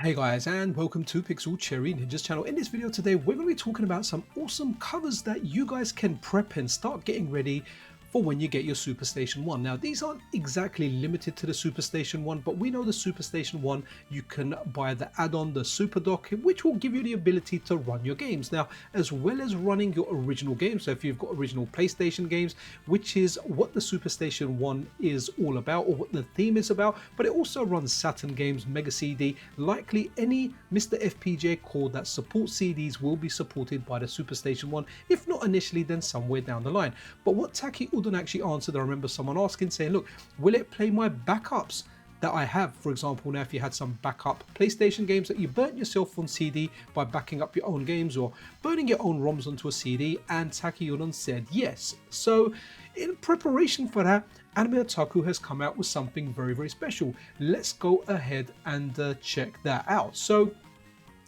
Hey guys, and welcome to Pixel Cherry Ninja's channel. In this video today, we're going to be talking about some awesome covers that you guys can prep and start getting ready for when you get your SuperStation One. Now, these aren't exactly limited to the SuperStation One, but we know the SuperStation One, you can buy the add-on, the Super Dock, which will give you the ability to run your games. Now, as well as running your original games, so if you've got original PlayStation games, which is what the SuperStation One is all about, or what the theme is about, but it also runs Saturn games, Mega CD, likely any MiSTer FPGA core that supports CDs will be supported by the SuperStation One, if not initially, then somewhere down the line. But what Taki actually answered, I remember someone asking, saying, look, will it play my backups that I have? For example, now if you had some backup PlayStation games that you burnt yourself on CD by backing up your own games or burning your own ROMs onto a CD, and Taki said yes. So in preparation for that, Anime Otaku has come out with something very special. Let's go ahead and check that out. So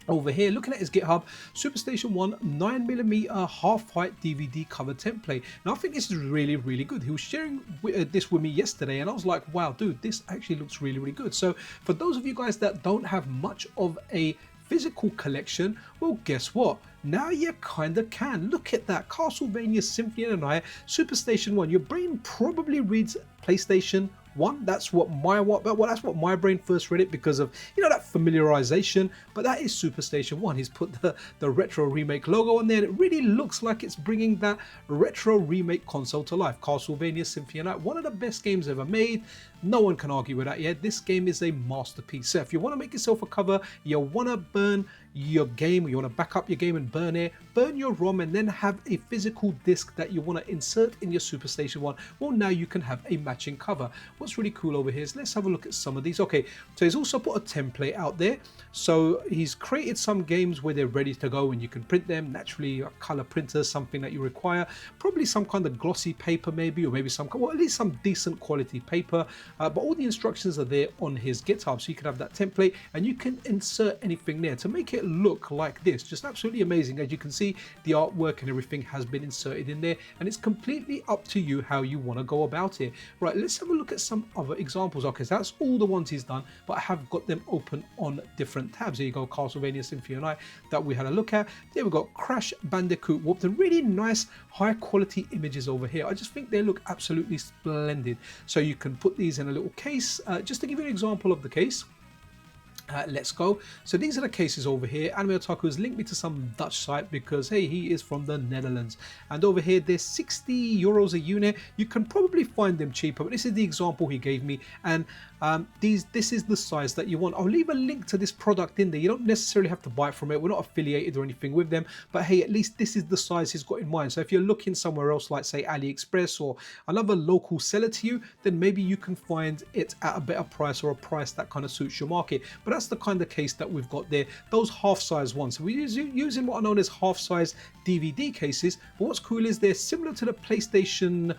over here, looking at his GitHub, SuperStation One 9mm half-height DVD cover template. Now, I think this is really good. He was sharing this with me yesterday, and I was like, wow, dude, this actually looks really good. So for those of you guys that don't have much of a physical collection, well, guess what? Now you kinda can. Look at that, Castlevania Symphony of the Night, SuperStation One. Your brain probably reads PlayStation One. That's what my brain first read it, because of, you know, that familiarization. But that is SuperStation One. He's put the Retro Remake logo on there, and it really looks like it's bringing that Retro Remake console to life. Castlevania Symphony of the Night, one of the best games ever made. No one can argue with that yet. This game is a masterpiece. So if you want to make yourself a cover, you want to burn your game, you want to back up your game and burn it, burn your ROM, and then have a physical disc that you want to insert in your SuperStation One, well, now you can have a matching cover. What's really cool over here is, let's have a look at some of these. Okay, so he's also put a template out there. So he's created some games where they're ready to go and you can print them. Naturally, a color printer, something that you require, probably some kind of glossy paper maybe, or maybe some, well, at least some decent quality paper. But all the instructions are there on his GitHub, so you can have that template and you can insert anything there to make it look like this. Just absolutely amazing. As you can see, the artwork and everything has been inserted in there, and it's completely up to you how you want to go about it. Right, let's have a look at some other examples. Okay, so that's all the ones he's done, but I have got them open on different tabs. There you go, Castlevania Symphony of the Night that we had a look at. There we got Crash Bandicoot Warped, and really nice high quality images over here. I just think they look absolutely splendid. So you can put these in a little case. Just to give you an example of the case, let's go. So these are the cases over here. Anime Otaku has linked me to some Dutch site because, hey, he is from the Netherlands. And over here, they're 60 euros a unit. You can probably find them cheaper, but this is the example he gave me. And this is the size that you want. I'll leave a link to this product in there. You don't necessarily have to buy it from it. We're not affiliated or anything with them, but hey, at least this is the size he's got in mind. So if you're looking somewhere else, like say AliExpress or another local seller to you, then maybe you can find it at a better price, or a price that kind of suits your market. But that's the kind of case that we've got there, those half-size ones. So we're using what are known as half-size DVD cases, but what's cool is they're similar to the PlayStation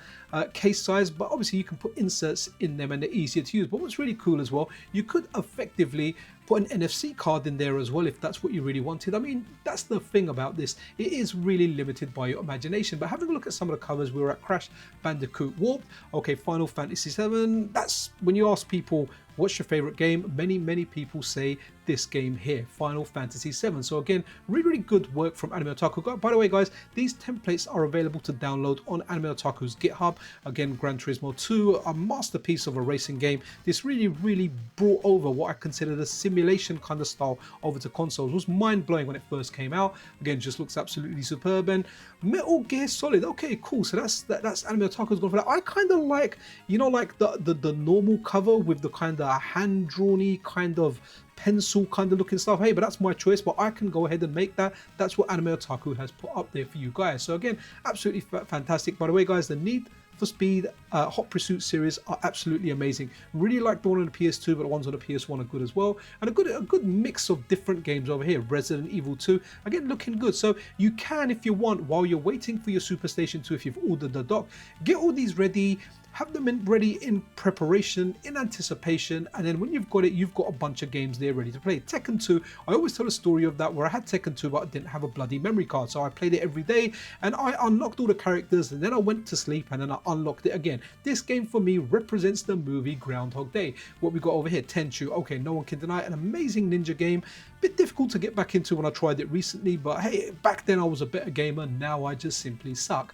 case size, but obviously you can put inserts in them and they're easier to use. But what's really cool as well, you could effectively put an NFC card in there as well if that's what you really wanted. I mean, that's the thing about this. It is really limited by your imagination. But having a look at some of the covers, we were at Crash Bandicoot Warped. Okay, Final Fantasy VII. That's when you ask people, what's your favorite game? Many people say this game here, Final Fantasy VII. So again, really good work from Anime Otaku. By the way, guys, these templates are available to download on Anime Otaku's GitHub. Again, Gran Turismo 2, a masterpiece of a racing game. This really brought over what I consider the simulation kind of style over to consoles. It was mind-blowing when it first came out. Again, just looks absolutely superb. And Metal Gear Solid. Okay, cool. So that's Anime Otaku's gone for that. I kind of like, you know, like the normal cover with the kind of hand-drawn-y kind of pencil kind of looking stuff. Hey, but that's my choice, but I can go ahead and make that. That's what Anime Otaku has put up there for you guys. So again, absolutely fantastic. By the way, guys, the Need for Speed Hot Pursuit series are absolutely amazing. Really like the one on the PS2, but the ones on the PS1 are good as well. And a good mix of different games over here. Resident Evil 2, again, looking good. So you can, if you want, while you're waiting for your SuperStation 2, if you've ordered the dock, get all these ready, have them ready in preparation, in anticipation, and then when you've got it, you've got a bunch of games there ready to play. Tekken 2, I always tell a story of that where I had Tekken 2 but I didn't have a bloody memory card, so I played it every day and I unlocked all the characters and then I went to sleep and then I unlocked it again. This game for me represents the movie Groundhog Day. What we got over here, Tenchu, okay, no one can deny it, an amazing ninja game. Bit difficult to get back into when I tried it recently, but hey, back then I was a better gamer, now I just simply suck.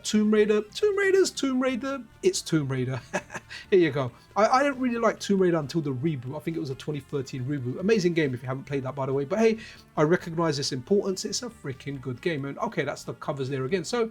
Tomb Raider, it's Tomb Raider. Here you go. I didn't really like Tomb Raider until the reboot. I think it was a 2013 reboot. Amazing game if you haven't played that, by the way, but hey, I recognize its importance. It's a freaking good game. And okay, that's the covers there again. So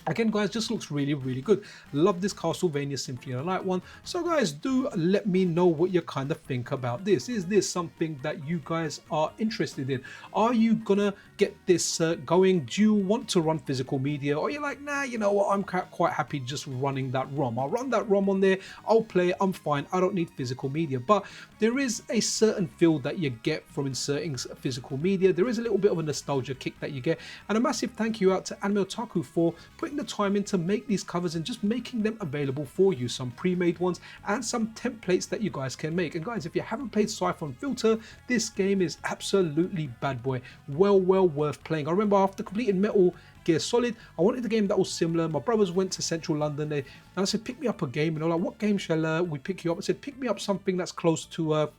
again, guys, just looks really, really good. Love this Castlevania Symphony of the Night one. So guys, do let me know what you kind of think about this. Is this something that you guys are interested in? Are you gonna get this going? Do you want to run physical media? Or you're like, nah, you know what, I'm quite happy just running that ROM. I'll run that ROM on there, I'll play it, I'm fine, I don't need physical media. But there is a certain feel that you get from inserting physical media. There is a little bit of a nostalgia kick that you get. And a massive thank you out to Anime Otaku for putting the time in to make these covers and just making them available for you, some pre-made ones and some templates that you guys can make. And guys, if you haven't played Siphon Filter, this game is absolutely bad boy, well worth playing. I remember after completing Metal Gear Solid, I wanted a game that was similar. My brothers went to central London and I said, pick me up a game, and they're like, what game shall we pick you up? I said, pick me up something that's close to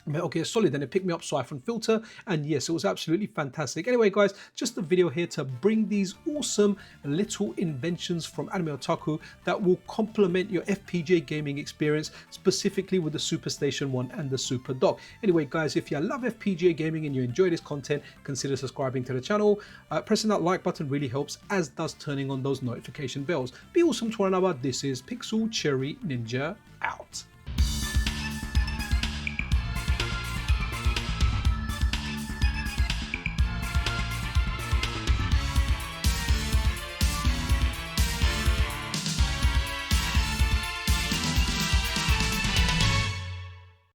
Metal Gear Solid. Then it picked me up Siphon Filter, and yes, it was absolutely fantastic. Anyway guys, just a video here to bring these awesome little inventions from Anime Otaku that will complement your FPGA gaming experience, specifically with the SuperStation One and the Super Dock. Anyway guys, if you love FPGA gaming and you enjoy this content, consider subscribing to the channel. Pressing that like button really helps, as does turning on those notification bells. Be awesome to one another. This is Pixel Cherry Ninja out.